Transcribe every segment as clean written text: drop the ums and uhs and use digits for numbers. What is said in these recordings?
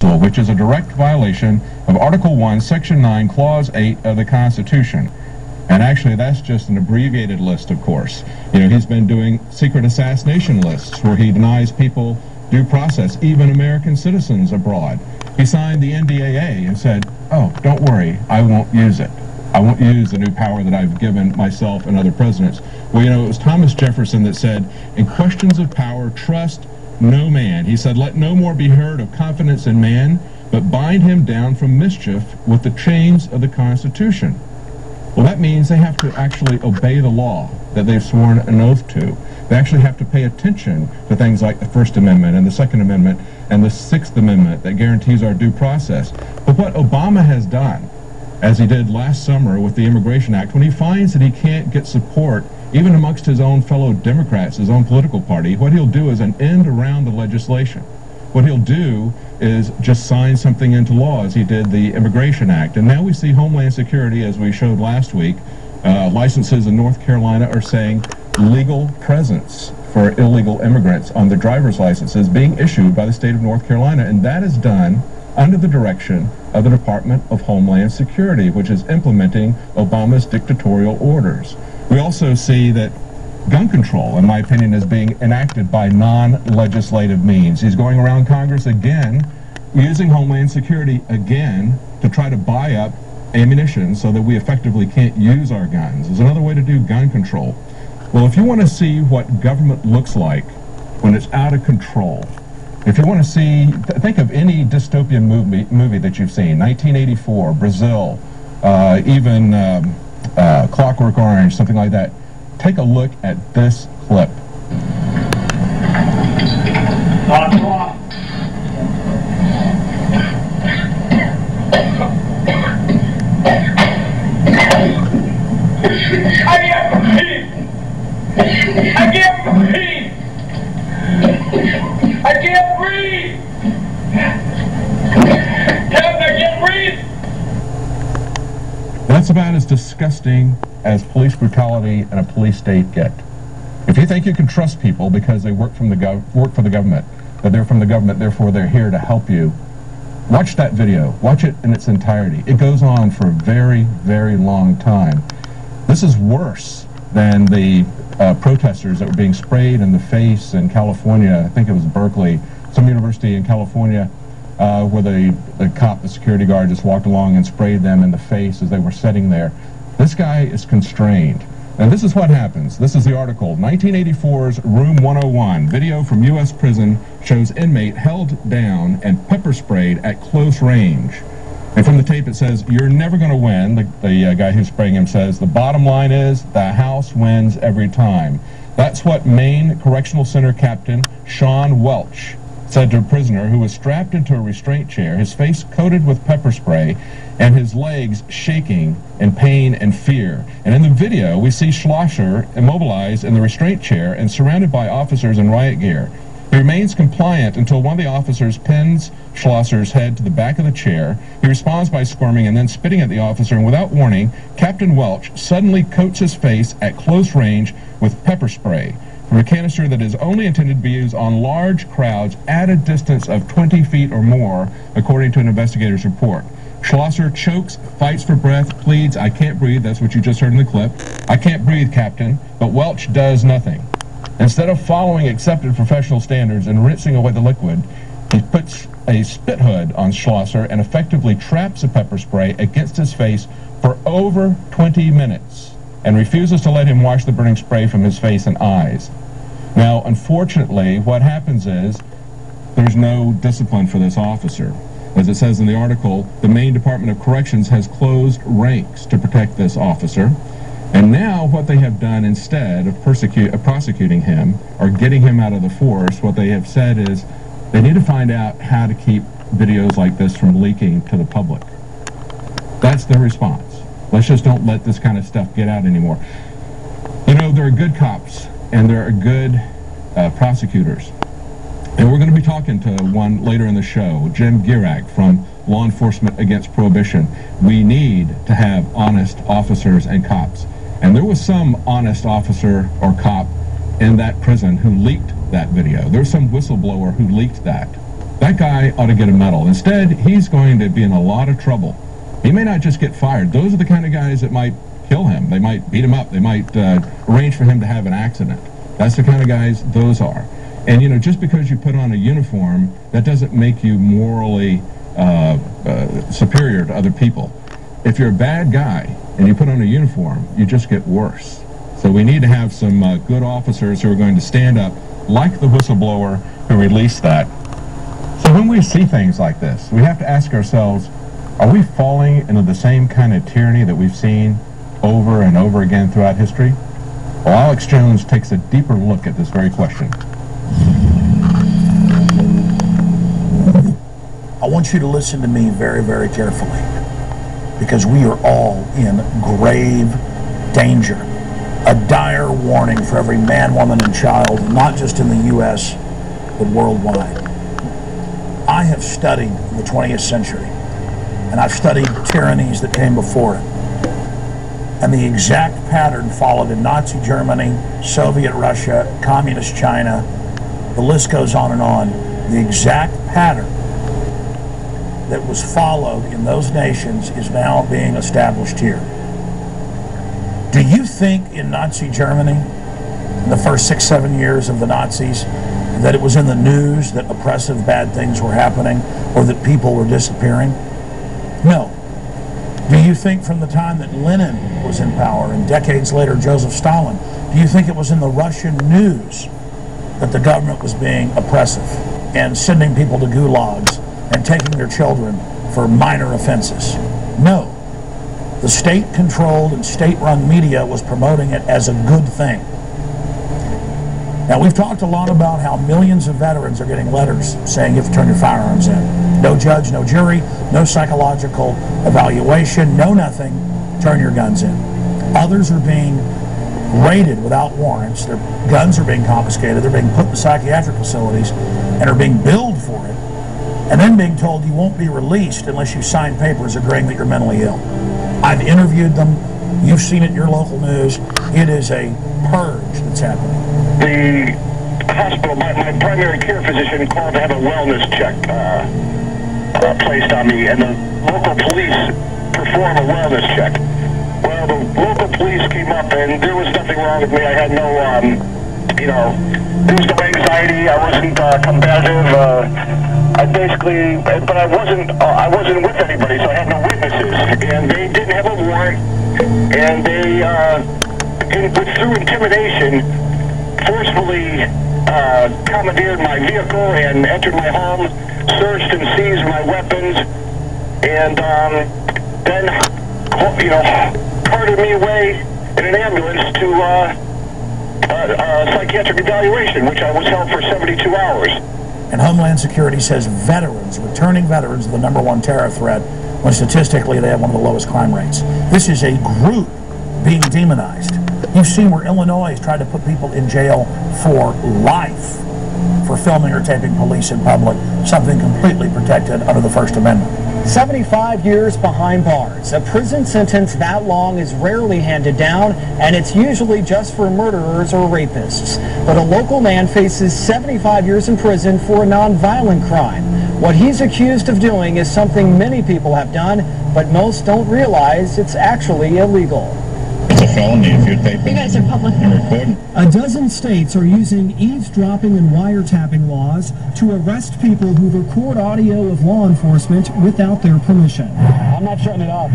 which is a direct violation of Article 1, Section 9, Clause 8 of the Constitution. And actually, that's just an abbreviated list, of course. You know, he's been doing secret assassination lists where he denies people due process, even American citizens abroad. He signed the NDAA and said, oh, don't worry, I won't use it. I won't use the new power that I've given myself and other presidents. Well, you know, it was Thomas Jefferson that said, in questions of power, trust no man. He said, let no more be heard of confidence in man, but bind him down from mischief with the chains of the Constitution. Well, that means they have to actually obey the law that they've sworn an oath to. They actually have to pay attention to things like the First Amendment and the Second Amendment and the Sixth Amendment that guarantees our due process. But what Obama has done, as he did last summer with the Immigration Act, when he finds that he can't get support even amongst his own fellow Democrats, his own political party, what he'll do is an end around the legislation. What he'll do is just sign something into law, as he did the Immigration Act. And now we see Homeland Security, as we showed last week, licenses in North Carolina are saying legal presence for illegal immigrants on their driver's licenses being issued by the state of North Carolina, and that is done under the direction of the Department of Homeland Security, which is implementing Obama's dictatorial orders. We also see that gun control, in my opinion, is being enacted by non-legislative means. He's going around Congress again, using Homeland Security again to try to buy up ammunition so that we effectively can't use our guns. There's another way to do gun control. Well, if you want to see what government looks like when it's out of control, if you want to see, think of any dystopian movie that you've seen, 1984, Brazil, even Clockwork Orange, something like that. Take a look at this clip. I can't breathe! Captain, I can't breathe! That's about as disgusting as police brutality in a police state get. If you think you can trust people because they work for the government, that they're from the government, therefore they're here to help you, watch that video. Watch it in its entirety. It goes on for a very, very long time. This is worse than the protesters that were being sprayed in the face in California. I think it was Berkeley, some university in California, where the cop, the security guard, just walked along and sprayed them in the face as they were sitting there. This guy is constrained. And this is what happens. This is the article. 1984's Room 101. Video from U.S. prison shows inmate held down and pepper sprayed at close range. And from the tape it says, you're never going to win. The guy who's spraying him says, the bottom line is the house wins every time. That's what Maine Correctional Center Captain Sean Welch said to a prisoner who was strapped into a restraint chair, his face coated with pepper spray, and his legs shaking in pain and fear. And in the video, we see Schlosser immobilized in the restraint chair and surrounded by officers in riot gear. He remains compliant until one of the officers pins Schlosser's head to the back of the chair. He responds by squirming and then spitting at the officer, and without warning, Captain Welch suddenly coats his face at close range with pepper spray from a canister that is only intended to be used on large crowds at a distance of 20 feet or more, according to an investigator's report. Schlosser chokes, fights for breath, pleads, I can't breathe. That's what you just heard in the clip. I can't breathe, Captain. But Welch does nothing. Instead of following accepted professional standards and rinsing away the liquid, he puts a spit hood on Schlosser and effectively traps the pepper spray against his face for over 20 minutes and refuses to let him wash the burning spray from his face and eyes. Now, unfortunately, what happens is there's no discipline for this officer. As it says in the article, the Maine Department of Corrections has closed ranks to protect this officer. And now what they have done, instead of prosecuting him or getting him out of the force, what they have said is they need to find out how to keep videos like this from leaking to the public. That's their response. Let's just don't let this kind of stuff get out anymore. You know, there are good cops and there are good prosecutors. And we're going to be talking to one later in the show, Jim Gierak from Law Enforcement Against Prohibition. We need to have honest officers and cops. And there was some honest officer or cop in that prison who leaked that video. There was some whistleblower who leaked that. that guy ought to get a medal. Instead, he's going to be in a lot of trouble. He may not just get fired. Those are the kind of guys that might kill him. They might beat him up. They might arrange for him to have an accident. That's the kind of guys those are. And, you know, just because you put on a uniform, that doesn't make you morally superior to other people. If you're a bad guy and you put on a uniform, you just get worse. So we need to have some good officers who are going to stand up, like the whistleblower who released that. So when we see things like this, we have to ask ourselves, are we falling into the same kind of tyranny that we've seen over and over again throughout history? Well, Alex Jones takes a deeper look at this very question. I want you to listen to me very, very carefully, because we are all in grave danger. A dire warning for every man, woman, and child, not just in the U.S., but worldwide. I have studied the 20th century, and I've studied tyrannies that came before it. And the exact pattern followed in Nazi Germany, Soviet Russia, Communist China, the list goes on and on. The exact pattern that was followed in those nations is now being established here. Do you think in Nazi Germany, in the first 6-7 years of the Nazis, that it was in the news that oppressive bad things were happening or that people were disappearing? No. Do you think from the time that Lenin was in power and decades later Joseph Stalin, do you think it was in the Russian news that the government was being oppressive and sending people to gulags and taking their children for minor offenses? No. The state-controlled and state-run media was promoting it as a good thing. Now, we've talked a lot about how millions of veterans are getting letters saying you have to turn your firearms in. No judge, no jury, no psychological evaluation, no nothing. Turn your guns in. Others are being raided without warrants. Their guns are being confiscated. They're being put in psychiatric facilities and are being billed for it, and then being told you won't be released unless you sign papers agreeing that you're mentally ill. I've interviewed them. You've seen it in your local news. It is a purge that's happening. The hospital, my primary care physician called to have a wellness check placed on me, and the local police perform a wellness check. Well, the local police came up, and there was nothing wrong with me. I had no, there was no anxiety. I wasn't combative. I basically, but I wasn't with anybody, so I had no witnesses, and they didn't have a warrant, and they, through intimidation, forcefully commandeered my vehicle and entered my home, searched and seized my weapons, and then, carted me away in an ambulance to psychiatric evaluation, which I was held for 72 hours. And Homeland Security says veterans, returning veterans, are the #1 terror threat, when statistically they have one of the lowest crime rates. This is a group being demonized. You've seen where Illinois has tried to put people in jail for life for filming or taping police in public, something completely protected under the First Amendment. 75 years behind bars. A prison sentence that long is rarely handed down, and it's usually just for murderers or rapists. But a local man faces 75 years in prison for a nonviolent crime. What he's accused of doing is something many people have done, but most don't realize it's actually illegal. It's a felony if you're taping. You guys are public. And recording. A dozen states are using eavesdropping and wiretapping laws to arrest people who record audio of law enforcement without their permission. I'm not shutting it off.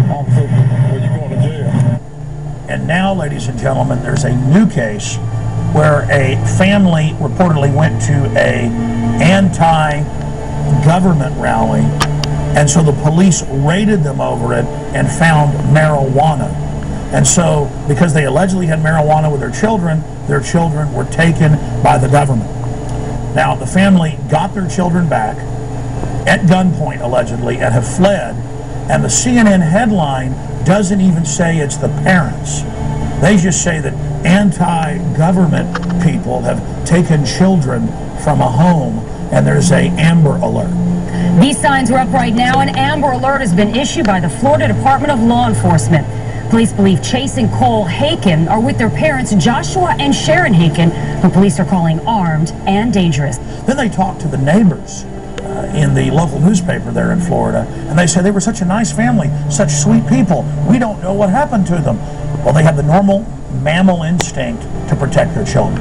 Well, you're going to jail. And now, ladies and gentlemen, there's a new case where a family reportedly went to a anti-government rally, and so the police raided them over it and found marijuana. And so, because they allegedly had marijuana with their children were taken by the government. Now, the family got their children back at gunpoint, allegedly, and have fled. And the CNN headline doesn't even say it's the parents. They just say that anti-government people have taken children from a home, and there's a Amber Alert. These signs are up right now. An Amber Alert has been issued by the Florida Department of Law Enforcement. Police believe Chase and Cole Haken are with their parents, Joshua and Sharon Haken, who police are calling armed and dangerous. Then they talked to the neighbors in the local newspaper there in Florida, and they said they were such a nice family, such sweet people. We don't know what happened to them. Well, they have the normal mammal instinct to protect their children.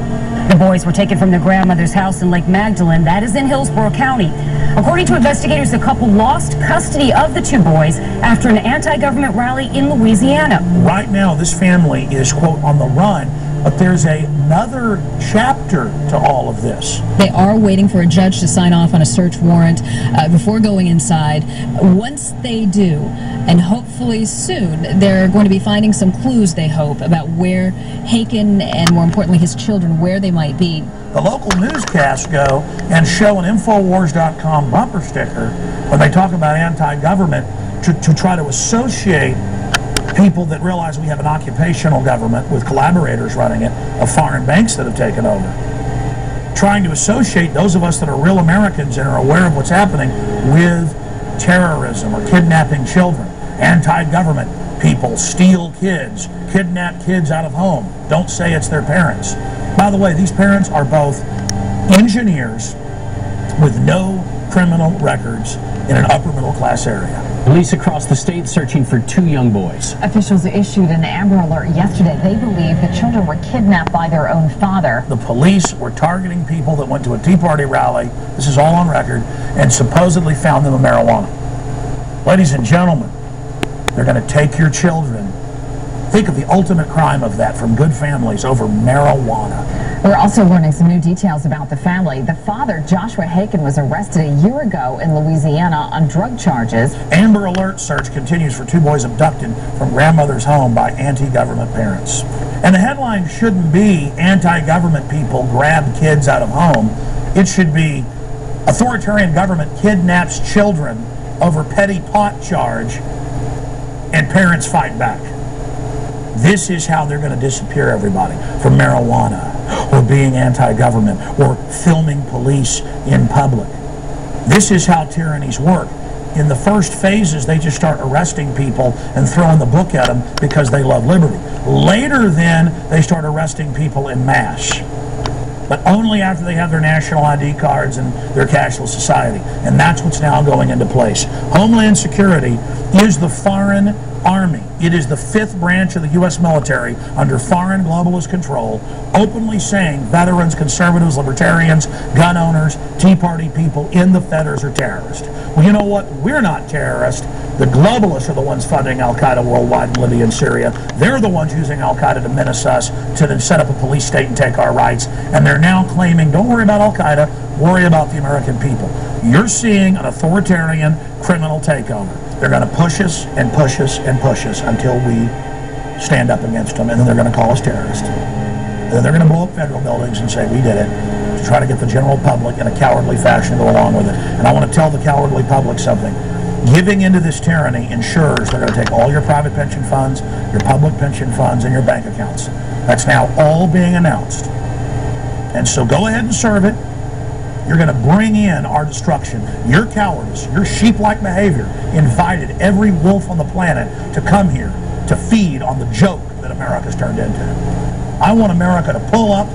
The boys were taken from their grandmother's house in Lake Magdalene, that is in Hillsborough County. According to investigators, the couple lost custody of the two boys after an anti-government rally in Louisiana. Right now, this family is, quote, on the run, but there's another chapter to all of this. They are waiting for a judge to sign off on a search warrant before going inside. Once they do, and hopefully soon, they're going to be finding some clues, they hope, about where Haken and, more importantly, his children, where they might be. The local newscasts go and show an InfoWars.com bumper sticker when they talk about anti-government to try to associate people that realize we have an occupational government with collaborators running it, of foreign banks that have taken over. Trying to associate those of us that are real Americans and are aware of what's happening with terrorism or kidnapping children. Anti-government people steal kids, kidnap kids out of home. Don't say it's their parents. By the way, these parents are both engineers with no criminal records in an upper middle class area. Police across the state searching for two young boys. Officials issued an Amber Alert yesterday. They believe the children were kidnapped by their own father. The police were targeting people that went to a Tea Party rally, this is all on record, and supposedly found them with marijuana. Ladies and gentlemen, they're going to take your children. Think of the ultimate crime of that from good families over marijuana. We're also learning some new details about the family. The father, Joshua Haken, was arrested a year ago in Louisiana on drug charges. Amber Alert search continues for two boys abducted from grandmother's home by anti-government parents. And the headline shouldn't be anti-government people grab kids out of home. It should be authoritarian government kidnaps children over petty pot charge and parents fight back. This is how they're going to disappear everybody from marijuana or being anti-government or filming police in public. This is how tyrannies work. In the first phases, they just start arresting people and throwing the book at them because they love liberty. Later, then, they start arresting people en masse. But only after they have their national ID cards and their cashless society. And that's what's now going into place. Homeland Security is the foreign army. It is the fifth branch of the U.S. military under foreign globalist control, openly saying veterans, conservatives, libertarians, gun owners, Tea Party people in the feders are terrorists. Well, you know what? We're not terrorists. The globalists are the ones funding Al-Qaeda worldwide in Libya and Syria. They're the ones using Al-Qaeda to menace us, to then set up a police state and take our rights. And they're now claiming, don't worry about Al-Qaeda, worry about the American people. You're seeing an authoritarian criminal takeover. They're going to push us and push us and push us until we stand up against them, and then they're going to call us terrorists. And then they're going to blow up federal buildings and say, we did it, to try to get the general public in a cowardly fashion to go along with it. And I want to tell the cowardly public something. Giving into this tyranny ensures they're going to take all your private pension funds, your public pension funds, and your bank accounts. That's now all being announced. And so go ahead and serve it. You're going to bring in our destruction. Your cowardice, your sheep-like behavior invited every wolf on the planet to come here to feed on the joke that America's turned into. I want America to pull up,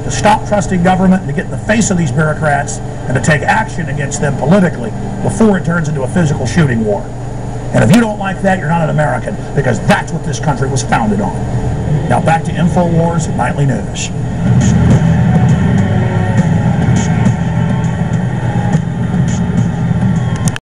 to stop trusting government, and to get in the face of these bureaucrats, and to take action against them politically before it turns into a physical shooting war. And if you don't like that, you're not an American, because that's what this country was founded on. Now back to InfoWars Nightly News.